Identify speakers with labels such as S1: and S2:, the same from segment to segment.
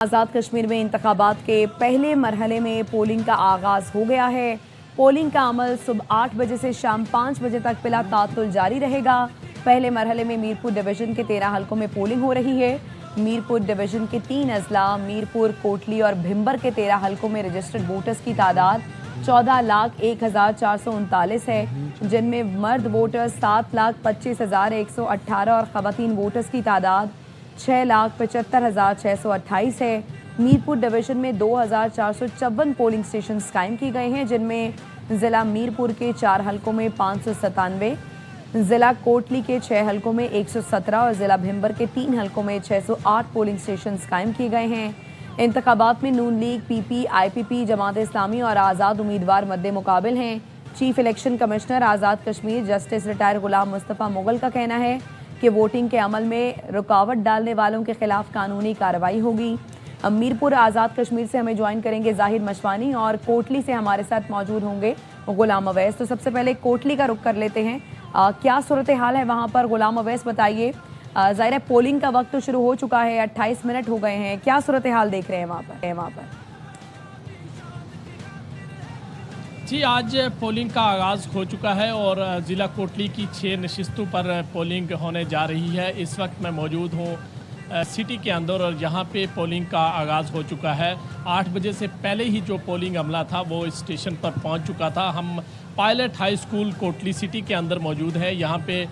S1: आज़ाद कश्मीर में इंतखाबात के पहले मरहले में पोलिंग का आगाज़ हो गया है। पोलिंग का अमल सुबह 8 बजे से शाम 5 बजे तक बिला तातुल जारी रहेगा। पहले मरहले में मीरपुर डिवीज़न के 13 हलकों में पोलिंग हो रही है। मीरपुर डिवीज़न के 3 अजला मीरपुर, कोटली और भिंबर के 13 हलकों में रजिस्टर्ड वोटर्स की तादाद 14,01,439 है, जिनमें मर्द वोटर्स 7,25,118 और ख़वातीन वोटर्स की तादाद 6,75,628 है। मीरपुर डिवीज़न में 2,454 पोलिंग स्टेशन कायम किए गए हैं, जिनमें ज़िला मीरपुर के 4 हलकों में 597, ज़िला कोटली के 6 हलकों में 117 और ज़िला भिंबर के 3 हलकों में 608 पोलिंग स्टेशन कायम किए गए हैं। इंतखाबात में नून league, PP, IPP, Jamaat Islami और आज़ाद उम्मीदवार मद्दे मुकाबिल हैं। Chief election commissioner Azad Kashmir justice retire गुलाम मुस्तफ़ा मुगल का कहना है कि वोटिंग के अमल में रुकावट डालने वालों के खिलाफ कानूनी कार्रवाई होगी। अब मीरपुर आज़ाद कश्मीर से हमें ज्वाइन करेंगे जाहिर मशवानी और कोटली से हमारे साथ मौजूद होंगे गुलाम अवैस। तो सबसे पहले कोटली का रुख कर लेते हैं। क्या सूरत हाल है वहाँ पर, गुलाम अवैस बताइए। ज़ाहिर है पोलिंग का वक्त तो शुरू हो चुका है, 28 मिनट हो गए हैं, क्या सूरत हाल देख रहे हैं वहाँ पर?
S2: जी, आज पोलिंग का आगाज़ हो चुका है और ज़िला कोटली की 6 नशिस्तों पर पोलिंग होने जा रही है। इस वक्त मैं मौजूद हूँ सिटी के अंदर और यहाँ पे पोलिंग का आगाज़ हो चुका है। 8 बजे से पहले ही जो पोलिंग अमला था वो स्टेशन पर पहुँच चुका था। हम pilot high school Kotli city के अंदर मौजूद है। यहाँ पे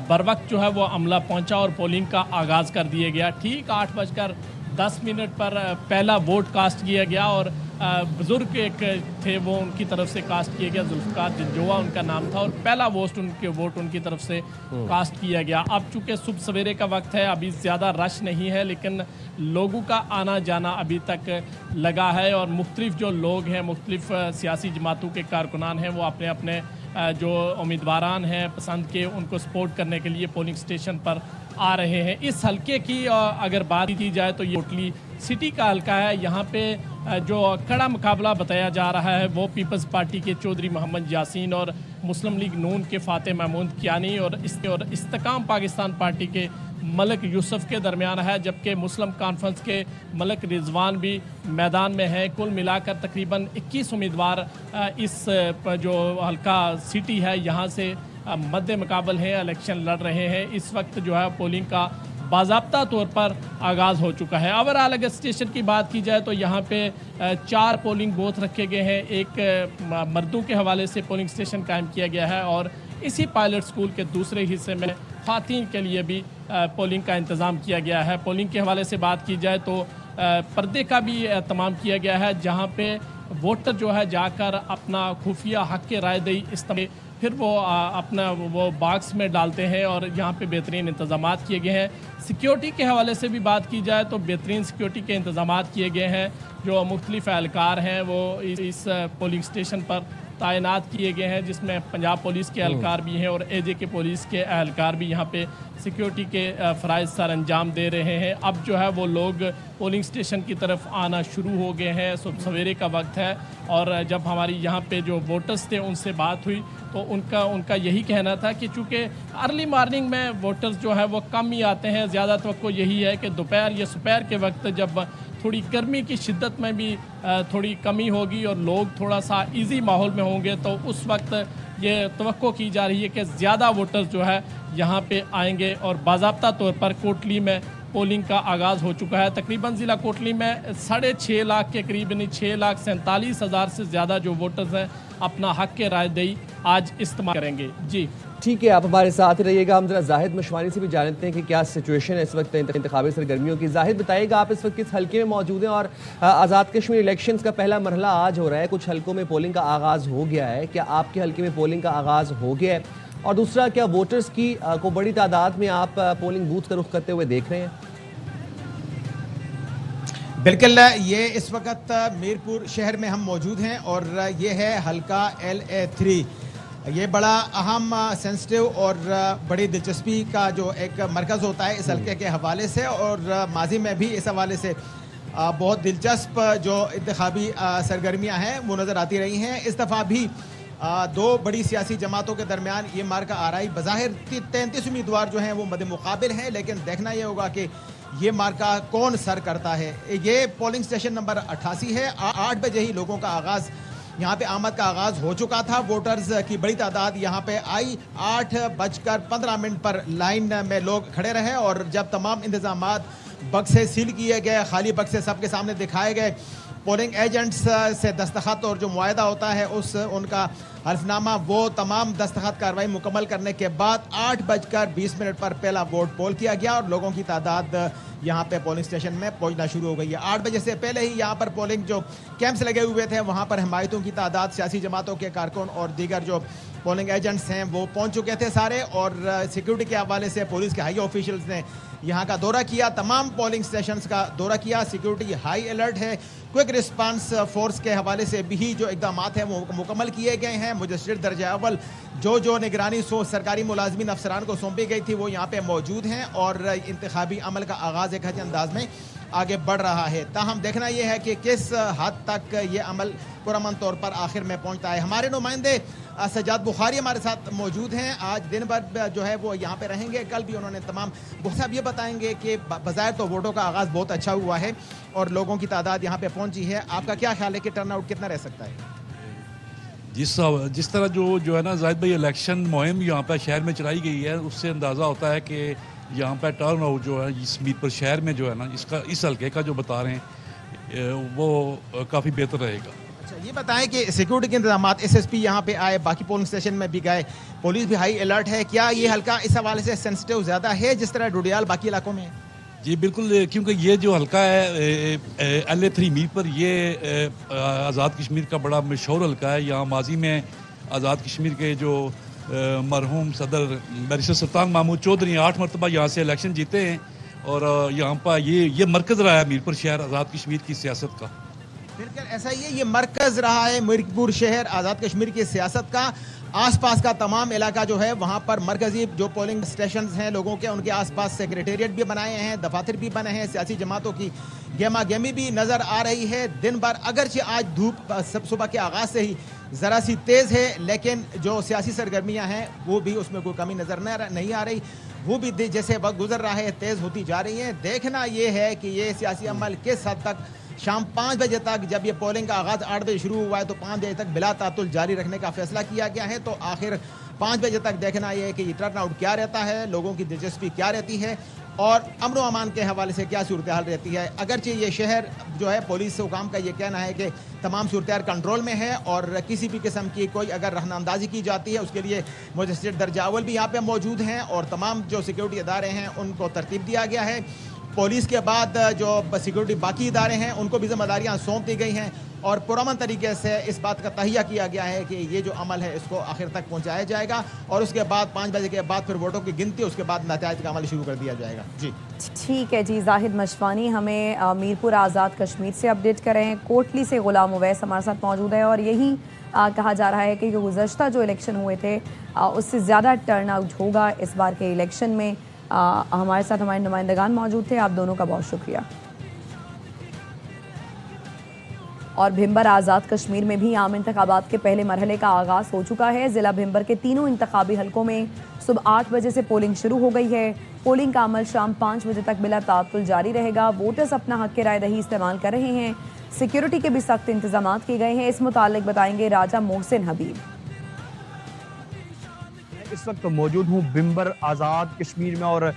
S2: बर वक्त जो है वो अमला पहुँचा और पोलिंग का आगाज़ कर दिया गया। ठीक 8:10 पर पहला वोट कास्ट किया गया और बुज़ुर्ग एक थे वो उनकी तरफ से कास्ट किया गया, जुल्फ़िकार जंजोआ उनका नाम था और पहला वोट उनकी तरफ से कास्ट किया गया। अब चूँकि सुबह सवेरे का वक्त है, अभी ज़्यादा रश नहीं है, लेकिन लोगों का आना जाना अभी तक लगा है और मुख्तलिफ जो लोग हैं, मुख्तलिफ सियासी जमातों के कारकुनान हैं, वो अपने अपने जो उम्मीदवारान हैं पसंद के, उनको सपोर्ट करने के लिए पोलिंग स्टेशन पर आ रहे हैं। इस हलके की अगर बात की जाए तो ये कोटली सिटी का हलका है। यहाँ पे जो कड़ा मुकाबला बताया जा रहा है वो पीपल्स पार्टी के चौधरी मोहम्मद यासीन और मुस्लिम लीग नून के फाते महमूद कियानी और इस्तेकाम पाकिस्तान पार्टी के मलिक यूसुफ के दरमियान है, जबकि मुस्लिम कॉन्फ्रेंस के मलिक रिजवान भी मैदान में है। कुल मिलाकर तकरीबन 21 उम्मीदवार इस जो हल्का सिटी है यहाँ से मद्दे मुकाबल है, इलेक्शन लड़ रहे हैं। इस वक्त जो है पोलिंग का बाज़ाब्ता तौर पर आगाज़ हो चुका है। ओवरऑल अगर स्टेशन की बात की जाए तो यहाँ पे 4 पोलिंग बूथ रखे गए हैं। एक मर्दों के हवाले से पोलिंग स्टेशन कायम किया गया है और इसी पायलट स्कूल के दूसरे हिस्से में ख़वातीन के लिए भी पोलिंग का इंतज़ाम किया गया है। पोलिंग के हवाले से बात की जाए तो पर्दे का भी एहतमाम किया गया है, जहाँ पे वोटर जो है जाकर अपना खुफिया हक़ के रायदही इस्तेमाल फिर वो अपना वो बॉक्स में डालते हैं और यहाँ पे बेहतरीन इंतज़ामात किए गए हैं। सिक्योरिटी के हवाले से भी बात की जाए तो बेहतरीन सिक्योरिटी के इंतज़ामात किए गए हैं। जो मुख्तलिफ एहलकार हैं वो इस पोलिंग स्टेशन पर तैनात किए गए हैं, जिसमें पंजाब पुलिस के एहलकार भी हैं और एजे के पुलिस के एहलकार भी यहाँ पे सिक्योरिटी के फ़राइज़ सर अंजाम दे रहे हैं। अब जो है वो लोग पोलिंग स्टेशन की तरफ आना शुरू हो गए हैं। सुबह सवेरे का वक्त है और जब हमारी यहाँ पे जो वोटर्स थे उनसे बात हुई तो उनका यही कहना था कि चूँकि अर्ली मॉर्निंग में वोटर्स जो है वो कम ही आते हैं, ज़्यादा तो यही है कि दोपहर या सुपहर के वक्त जब थोड़ी गर्मी की शिद्दत में भी थोड़ी कमी होगी और लोग थोड़ा सा इजी माहौल में होंगे तो उस वक्त ये तवक्को की जा रही है कि ज़्यादा वोटर्स जो है यहाँ पे आएंगे और बाज़ाब्ता तौर पर कोटली में पोलिंग का आगाज़ हो चुका है। तकरीबन ज़िला कोटली में 6.5 लाख के करीब यानी 6,47,000 से ज़्यादा जो वोटर्स हैं अपना हक़ के रायदही आज इस्तेमाल करेंगे। जी
S3: ठीक है, आप हमारे साथ रहिएगा। हम जरा जाहिद मशवानी से भी जानते हैं कि क्या सिचुएशन है इस वक्त इंतखाबी सरगर्मियों की। जाहिद बताइएगा, आप इस वक्त किस हल्के में मौजूद हैं और आज़ाद कश्मीर इलेक्शंस का पहला मरहला आज हो रहा है, कुछ हल्कों में पोलिंग का आगाज़ हो गया है, क्या आपके हल्के में पोलिंग का आगाज़ हो गया है? और दूसरा, क्या वोटर्स की को बड़ी तादाद में आप पोलिंग बूथ का रुख करते हुए देख रहे हैं?
S4: बिल्कुल, ये इस वक्त मीरपुर शहर में हम मौजूद हैं और ये है हल्का LA3। ये बड़ा अहम, सेंसिटिव और बड़ी दिलचस्पी का जो एक मरकज़ होता है इस हल्के के हवाले से और माजी में भी इस हवाले से बहुत दिलचस्प जो इंतखाबी सरगर्मियाँ हैं वो नज़र आती रही हैं। इस दफ़ा भी 2 बड़ी सियासी जमातों के दरमियान ये मार्का आ रहा है। बज़ाहिर 33 उम्मीदवार जो हैं वो मद्दे मुकाबिल हैं, लेकिन देखना ये होगा कि ये मार्का कौन सर करता है। ये पोलिंग स्टेशन नंबर 88 है। 8 बजे ही लोगों का आगाज़ यहाँ पे आमद का आगाज़ हो चुका था। वोटर्स की बड़ी तादाद यहाँ पे आई। 8:15 पर लाइन में लोग खड़े रहे और जब तमाम इंतजामात बक्से सील किए गए, खाली बक्से सबके सामने दिखाए गए, पोलिंग एजेंट्स से दस्तखत और जो मुआहदा होता है उनका हल्फनामा, वो तमाम दस्तखत कार्रवाई मुकम्मल करने के बाद 8:20 पर पहला वोट पोल किया गया और लोगों की तादाद यहाँ पे पोलिंग स्टेशन में पहुँचना शुरू हो गई है। 8 बजे से पहले ही यहाँ पर पोलिंग जो कैंप्स लगे हुए थे वहाँ पर हमायतों की तादाद, सियासी जमातों के कारकुन और दीगर जो पोलिंग एजेंट्स हैं वो पहुँच चुके थे सारे। और सिक्योरिटी के हवाले से पुलिस के हाई ऑफिशियल्स ने यहाँ का दौरा किया, तमाम पोलिंग स्टेशंस का दौरा किया। सिक्योरिटी हाई अलर्ट है। क्विक रिस्पांस फोर्स के हवाले से भी जो इकदाम हैं वो मुकम्मल किए गए हैं। मुजस्सिर दर्जा अव्वल जो निगरानी सरकारी मुलाजमीन अफसरान को सौंपी गई थी वो यहाँ पे मौजूद हैं और इंतखाबी अमल का आगाज़ एक अच्छे अंदाज में आगे बढ़ रहा है। ताहम देखना यह है कि किस हद तक ये अमल पुरअमन तौर पर आखिर में पहुँचता है। हमारे नुमाइंदे सज्जाद बुखारी हमारे साथ मौजूद हैं। आज दिन भर जो है वो यहाँ पे रहेंगे। कल भी उन्होंने तमाम साहब ये बताएंगे कि बज़ाहिर तो वोटों का आगाज़ बहुत अच्छा हुआ है और लोगों की तादाद यहाँ पे पहुँची है। आपका क्या ख्याल है कि टर्नआउट कितना रह सकता है?
S5: जिस तरह जो है ना जाहिद भाई, इलेक्शन मुहिम यहाँ पर शहर में चलाई गई है, उससे अंदाज़ा होता है कि यहाँ पर टर्न आउट जो है इस मीरपुर शहर में जो है ना इस हल्के का जो बता रहे हैं वो काफ़ी बेहतर रहेगा।
S4: अच्छा, ये बताएं कि सिक्योरिटी के इंतजाम, SSP यहाँ पे आए, बाकी पोलिंग स्टेशन में भी गए, पुलिस भी हाई अलर्ट है। क्या ये हल्का इस हवाले से सेंसिटिव ज़्यादा है जिस तरह डोडियाल बाकी इलाकों में है?
S5: जी बिल्कुल, क्योंकि ये जो हल्का है LA3 मीरपुर, ये आज़ाद कश्मीर का बड़ा मशहूर हल्का है। यहाँ माजी में आज़ाद कश्मीर के जो मरहूम सदर बैरिस्टर सुल्तान महमूद चौधरी 8 मरतबा यहाँ से इलेक्शन जीते हैं और यहाँ पर ये मरकज़ रहा है मीरपुर शहर आज़ाद कश्मीर की सियासत का।
S4: बिल्कुल ऐसा ही है, ये मरकज़ रहा है मीरपुर शहर आज़ाद कश्मीर की सियासत का। आसपास का तमाम इलाका जो है वहाँ पर मरकज़ी जो पोलिंग स्टेशन हैं लोगों के, उनके आसपास सेक्रेटेरिएट भी बनाए हैं, दफातर भी बने हैं, सियासी जमातों की गेमा गेमी भी नज़र आ रही है दिन भर। अगरचे आज धूप सुबह के आगाज़ से ही ज़रा सी तेज़ है, लेकिन जो सियासी सरगर्मियाँ हैं वो भी उसमें कोई कमी नज़र नहीं आ रही। वो भी जैसे वक्त गुजर रहा है तेज़ होती जा रही हैं। देखना ये है कि ये सियासी अमल किस हद तक शाम 5 बजे तक, जब ये पोलिंग का आगाज़ 8 बजे शुरू हुआ है तो 5 बजे तक बिला तातुल जारी रखने का फैसला किया गया है। तो आखिर 5 बजे तक देखना यह है कि ये टर्न आउट क्या रहता है, लोगों की दिलचस्पी क्या रहती है और अमन व अमान के हवाले से क्या सूरत हाल रहती है। अगरचे ये शहर जो है पुलिस हुकाम का ये कहना है कि तमाम सूरत हाल कंट्रोल में है और किसी भी किस्म की कोई अगर रहनअंदाजी की जाती है उसके लिए मुजस्सिर दर्जा अव्वल भी यहाँ पे मौजूद हैं और तमाम जो सिक्योरिटी इदारे हैं उनको तरतीब दिया गया है। पुलिस के बाद जो सिक्योरिटी बाकी इदारे हैं उनको भी जिम्मेदारियाँ सौंप दी गई हैं और पुरअमन तरीके से इस बात का तहिया किया गया है कि ये जो अमल है इसको आखिर तक पहुंचाया जाएगा और उसके बाद 5 बजे के बाद फिर वोटों की गिनती, उसके बाद नतीजे का अमल शुरू कर दिया जाएगा। जी
S1: ठीक है जी। जाहिद मशवानी हमें मीरपुर आज़ाद कश्मीर से अपडेट कर रहे हैं। कोटली से गुलाम उवैस हमारे साथ मौजूद है और यही कहा जा रहा है कि गुज़श्ता जो इलेक्शन हुए थे उससे ज़्यादा टर्न आउट होगा इस बार के इलेक्शन में। हमारे साथ हमारे नुमाइंदगान मौजूद थे, आप दोनों का बहुत शुक्रिया। और भिंबर आज़ाद कश्मीर में भी आम इंतखाबात के पहले मरहले का आगाज़ हो चुका है। ज़िला भिंबर के तीनों इंतखाबी हलकों में सुबह 8 बजे से पोलिंग शुरू हो गई है। पोलिंग का अमल शाम 5 बजे तक बिला तातुल जारी रहेगा। वोटर्स अपना हक के राय दही इस्तेमाल कर रहे हैं। सिक्योरिटी के भी सख्त इंतजाम किए गए हैं। इस मुतालिक बताएंगे राजा मोहसिन हबीब।
S6: इस वक्त मौजूद हूँ भिंबर आज़ाद कश्मीर में और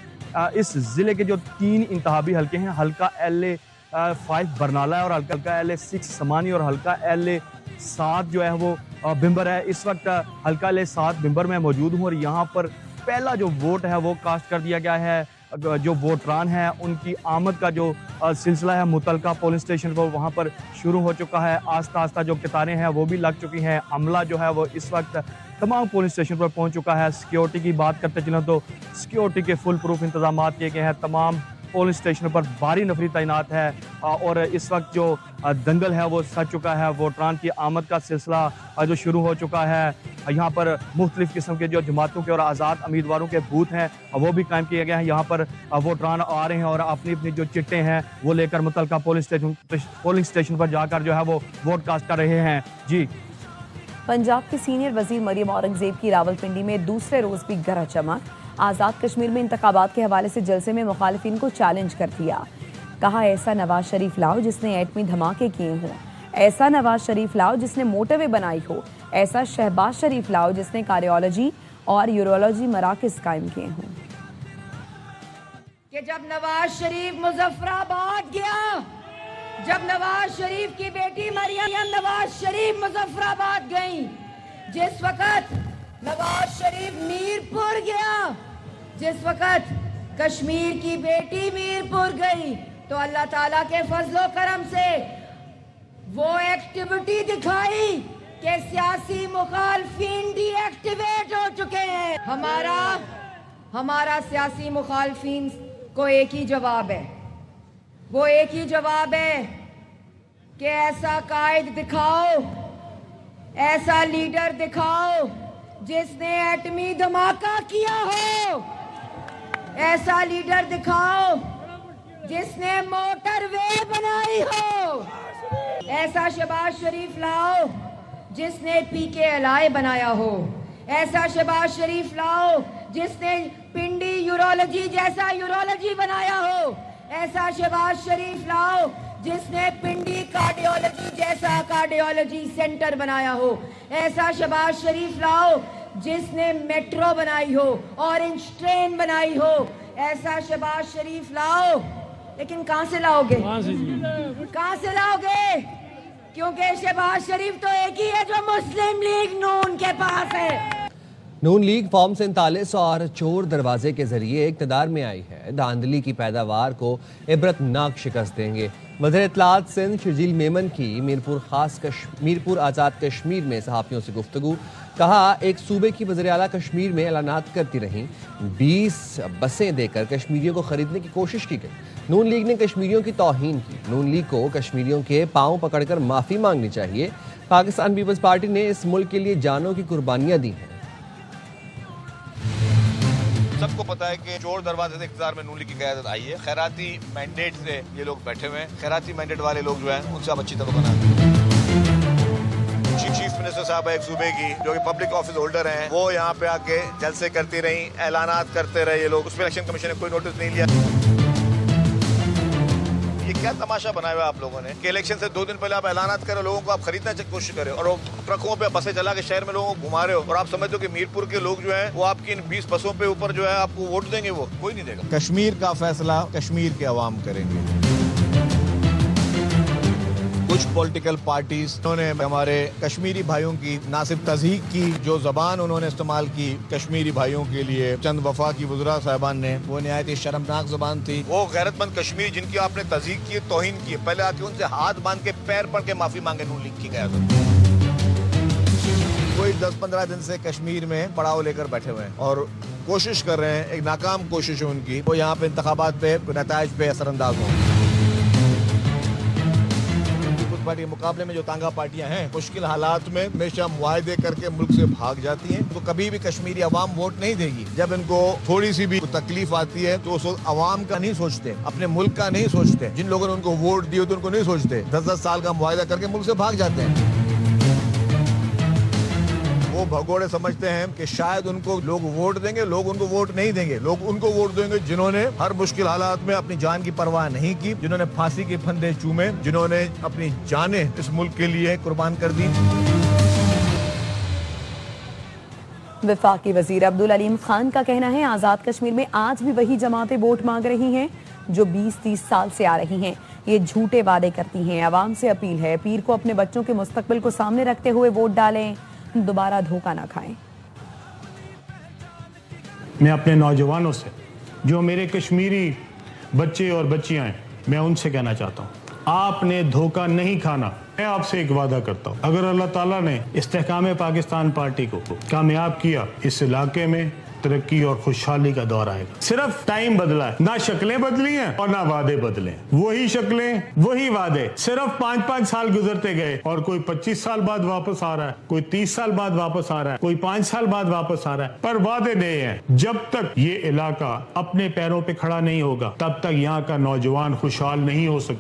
S6: इस ज़िले के जो 3 इंतखाबी हलके हैं, हल्का LA5 बरनाला है और हल्का LA6 समानी और हल्का LA7 जो है वो भिंबर है। इस वक्त हल्का LA7 भिंबर में मौजूद हूँ और यहाँ पर पहला जो वोट है वो कास्ट कर दिया गया है। जो वोटरान हैं उनकी आमद का जो सिलसिला है मुतलका पोलिंग स्टेशन पर वहाँ पर शुरू हो चुका है। आस्ता आस्ता जो कतारें हैं वो भी लग चुकी हैं। अमला जो है वो इस वक्त तमाम पोलिंग स्टेशन पर पहुँच चुका है। सिक्योरिटी की बात करते चलें तो सिक्योरिटी के फुल प्रूफ इंतजाम किए गए हैं। तमाम पोलिंग स्टेशन पर भारी नफरी तैनात है और इस वक्त जो दंगल है वो सज चुका है। वोटरान की आमद का सिलसिला जो शुरू हो चुका है। यहाँ पर मुख्तलिफ किस्म के जो जमातों के और आज़ाद उम्मीदवारों के बूथ हैं वो भी कायम किए गए हैं। यहाँ पर वोटरान आ रहे हैं और अपनी अपनी जो चिट्टे हैं वो लेकर मुतलका पोलिंग स्टेशन पर जाकर जो है वो वोट कास्ट कर रहे हैं। जी,
S1: पंजाब के सीनियर वजीर मरियम औरंगजेब की रावलपिंडी में दूसरे रोज भी गरज चमक। आज़ाद कश्मीर में इंतखाबात के हवाले से जलसे में मुखालिफिन को चैलेंज कर दिया। कहा ऐसा नवाज शरीफ लाओ जिसने एटमी धमाके किए हों, ऐसा नवाज शरीफ लाओ जिसने मोटरवे बनाई हो, ऐसा शहबाज शरीफ लाओ जिसने कार्डियोलॉजी और यूरोलॉजी मराकज कायम किए हों।
S7: कि जब नवाज शरीफ मुजफ्फराबाद गया, जब नवाज शरीफ की बेटी मरियम नवाज शरीफ मुजफ्फराबाद गई, जिस वक्त नवाज शरीफ मीरपुर गया, जिस वक्त कश्मीर की बेटी मीरपुर गई, तो अल्लाह ताला के फजलो करम से वो एक्टिविटी दिखाई कि सियासी मुखालफिन डीएक्टिवेट हो चुके हैं। हमारा सियासी मुखालफिन को एक ही जवाब है, वो एक ही जवाब है कि ऐसा कायद दिखाओ, ऐसा लीडर दिखाओ जिसने एटमी धमाका किया हो, ऐसा लीडर दिखाओ जिसने मोटरवे बनाई हो, ऐसा शहबाज शरीफ लाओ जिसने PKLI बनाया हो, ऐसा शहबाज शरीफ लाओ जिसने पिंडी यूरोलॉजी जैसा यूरोलॉजी बनाया हो, ऐसा शहबाज शरीफ लाओ जिसने पिंडी कार्डियोलॉजी जैसा कार्डियोलॉजी सेंटर बनाया हो, ऐसा शहबाज शरीफ लाओ जिसने मेट्रो बनाई हो, ऑरेंज ट्रेन बनाई हो, ऐसा शहबाज शरीफ लाओ। लेकिन कहां से लाओगे, कहां से लाओगे? क्योंकि शहबाज शरीफ तो एक ही है जो मुस्लिम लीग नून के पास है।
S3: नून लीग फॉर्म 47 और चोर दरवाजे के जरिए इक़्तिदार में आई है। धांधली की पैदावार को इबरतनाक शिकस्त देंगे। वज़ीर इत्तलात सिंध शर्जील मेमन की मीरपुर आज़ाद कश्मीर में सहाफ़ियों से गुफ्तगू। कहा एक सूबे की वज़ीर आला कश्मीर में ऐलानात करती रहीं, 20 बसें देकर कश्मीरियों को ख़रीदने की कोशिश की गई। नून लीग ने कश्मीरियों की तौहीन की। नून लीग को कश्मीरियों के पाँव पकड़कर माफ़ी मांगनी चाहिए। पाकिस्तान पीपल्स पार्टी ने इस मुल्क के लिए जानों की कुर्बानियाँ दी हैं।
S8: सबको पता है कि चोर दरवाजे से इक़्तिदार में नून लीग की क़यादत आई है। खैराती मैंडेट से ये लोग बैठे हुए हैं। खैराती मैंडेट वाले लोग जो हैं उनसे आप अच्छी तरह बनाते हैं। चीफ मिनिस्टर साहब एक सूबे की जो कि पब्लिक ऑफिस होल्डर हैं, वो यहाँ पे आके जलसे करती रही, ऐलानात करते रहे ये लोग। उस पर इलेक्शन कमीशन ने कोई नोटिस नहीं लिया। ये क्या तमाशा बनाया हुआ आप लोगों ने कि इलेक्शन से 2 दिन पहले आप ऐलानात करो, लोगों को आप खरीदने की कोशिश करें और ट्रकों पे बसें चला के शहर में लोगों को घुमा रहे हो और आप समझते हो कि मीरपुर के लोग जो हैं वो आपकी इन 20 बसों पे ऊपर जो है आपको वोट देंगे। वो कोई नहीं देगा।
S9: कश्मीर का फैसला कश्मीर के अवाम करेंगे। कुछ पॉलिटिकल पार्टीज उन्होंने हमारे कश्मीरी भाइयों की ना सिर्फ तज़हीक की, जो जबान उन्होंने इस्तेमाल की कश्मीरी भाइयों के लिए चंद वफा की वज़रा साहबान ने, वो नहायत ही शर्मनाक जबान थी।
S8: वो गैरतमंद कश्मीरी जिनकी आपने तज़हीक की, तौहीन की, पहले आके उनसे हाथ बांध के पैर पड़ के माफी मांगे नून लीग की क़यादत।
S9: कोई 10-15 दिन से कश्मीर में पड़ाव लेकर बैठे हुए हैं और कोशिश कर रहे हैं, एक नाकाम कोशिश है उनकी, वो यहाँ पे इंतखाबात पे नताइज पे असरअंदाज हों। पार्टी मुकाबले में जो तांगा पार्टियां हैं मुश्किल हालात में हमेशा मुआहदे करके मुल्क से भाग जाती हैं। तो कभी भी कश्मीरी अवाम वोट नहीं देगी। जब इनको थोड़ी सी भी तकलीफ आती है तो उस अवाम का नहीं सोचते, अपने मुल्क का नहीं सोचते। जिन लोगों ने उनको वोट दिए तो उनको नहीं सोचते, 10-10 साल का मुआहदा करके मुल्क से भाग जाते हैं। वो भगोड़े समझते हैं कि शायद उनको लोग वोट देंगे, लोग उनको वोट नहीं देंगे। लोग उनको वोट देंगे जिन्होंने हर मुश्किल हालात में अपनी जान की परवाह नहीं की, जिन्होंने फांसी के फंदे चूमे, जिन्होंने अपनी जानें इस मुल्क के लिए कुर्बान कर दी।
S1: वफाकी वजीर अब्दुल अलीम खान का कहना है आज़ाद कश्मीर में आज भी वही जमातें वोट मांग रही हैं जो 20-30 साल से आ रही हैं। ये झूठे वादे करती हैं। आवाम से अपील है पीर को अपने बच्चों के मुस्तकबिल को सामने रखते हुए वोट डालें, दोबारा धोखा ना खाएं।
S10: मैं अपने नौजवानों से, जो मेरे कश्मीरी बच्चे और बच्चियां हैं, मैं उनसे कहना चाहता हूं, आपने धोखा नहीं खाना। मैं आपसे एक वादा करता हूं, अगर अल्लाह ताला ने इस्तेहकाम पाकिस्तान पार्टी को कामयाब किया, इस इलाके में तरक्की और खुशहाली का दौर आएगा। सिर्फ टाइम बदला है, ना शक्लें बदली हैं और ना वादे बदले। वही शक्लें, वही वादे, सिर्फ 5-5 साल गुजरते गए और कोई 25 साल बाद वापस आ रहा है, कोई 30 साल बाद वापस आ रहा है, कोई 5 साल बाद वापस आ रहा है, पर वादे नए हैं। जब तक ये इलाका अपने पैरों पे खड़ा नहीं होगा, तब तक यहाँ का नौजवान खुशहाल नहीं हो सकता।